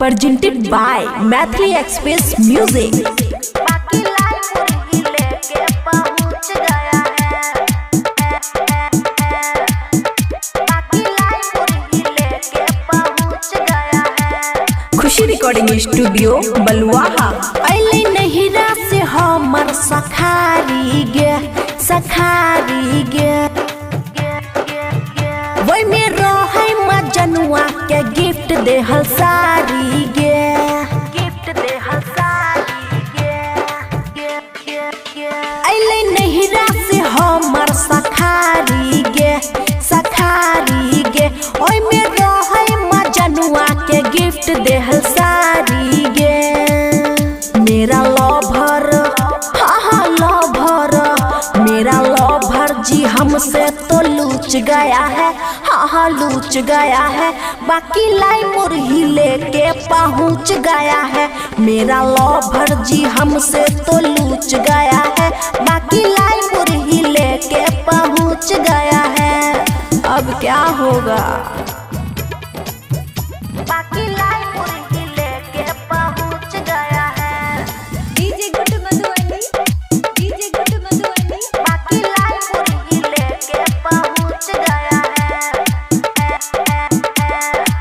presented by Mathli Express Music। Khushi recording studio Baluaha. अले नहिरा से हमर सखारी गे वही में रहे मजनुआ के गिफ्ट दे सारी गे अले नहिरा से हमर सखारी गे वही में रहे मजनुआ के गिफ्ट दे सारी गे मेरा लवर मेरा लवर जी हमसे तो लूच गया है, लूच गया है। बाकी लाई मुरही लेके पहुँच गया है। मेरा लवर जी हमसे तो लूच गया है। बाकी लाई मुरही लेके पहुँच गया है। अब क्या होगा? बाकी लाई मुरही लेके पहुँच गया है। DJ good Madhubani, DJ good Madhubani. बाकी लाई मुरही लेके पहुँच गया है।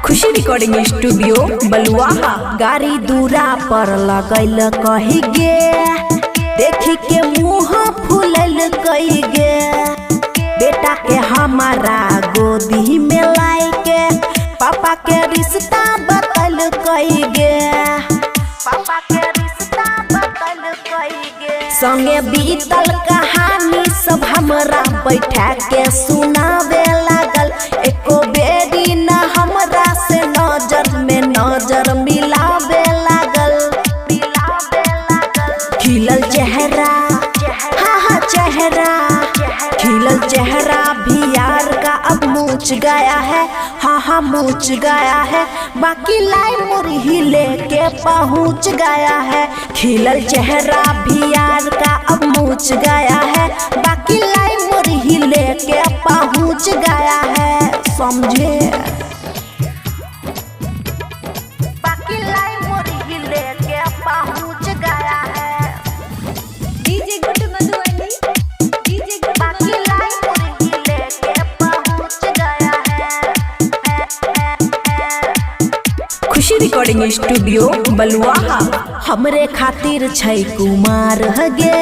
खुशी रिकॉर्डिंग स्टूडियो बलुआहा। गाड़ी दूरा पर लगल कही गे देखी के मुँह फूलल कही गे बेटा के हमारा गोदी में लाई के पापा के रिश्ता बतल कही गे पापा के रिश्ता बतल कही गे संगे बीतल कहानी सब हमरा बैठा के सुनावे लागल। एको बेरी न हमरा से नजर में नजर मिलावे लागल। खिलल चेहरा खिलल चेहरा भी यार का अब मूछ गया है, मूछ गया है। बाकी लाई मुरही लेके पहुँच गया है। खिलल चेहरा भी यार का अब मूछ गया है। बाकी लाई मुरही लेके पहुँच गया है। समझे? बाकी लाई मुरही लेके पहुँच गया है। DJ good Madhubani, DJ good बाकी लाई मुरही लेके पहुँच गया है। खुशी रिकॉर्डिंग स्टूडियो बलुआहा। हमरे खातिर छै कुमार गे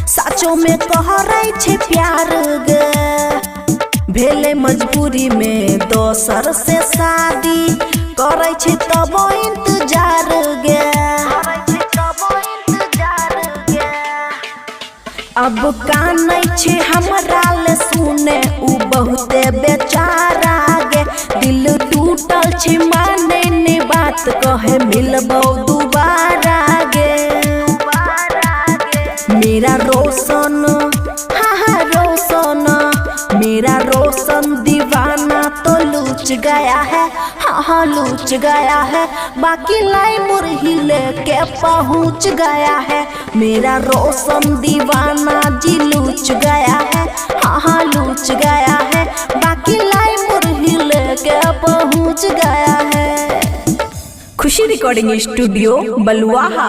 साचो में कह रही छे प्यार गे भेले मजबूरी में दोसर से शादी करे छे तब इंतजार गे अब कानै छे हमरा ले सुने उ बहुते बेचारा गे दिल टूटल छे माने ने बात कहे मिलबो दोबारा गे मेरा रोशन रोशन मेरा रोशन दीवाना तो लूच गया है, लूच गया है। बाकी लाई मुरही लेके पहुँच गया है। मेरा रोशन दीवाना जी लूच गया है, लूच गया है। बाकी लाई मुरही लेके पहुँच गया है। खुशी रिकॉर्डिंग स्टूडियो बलुआहा।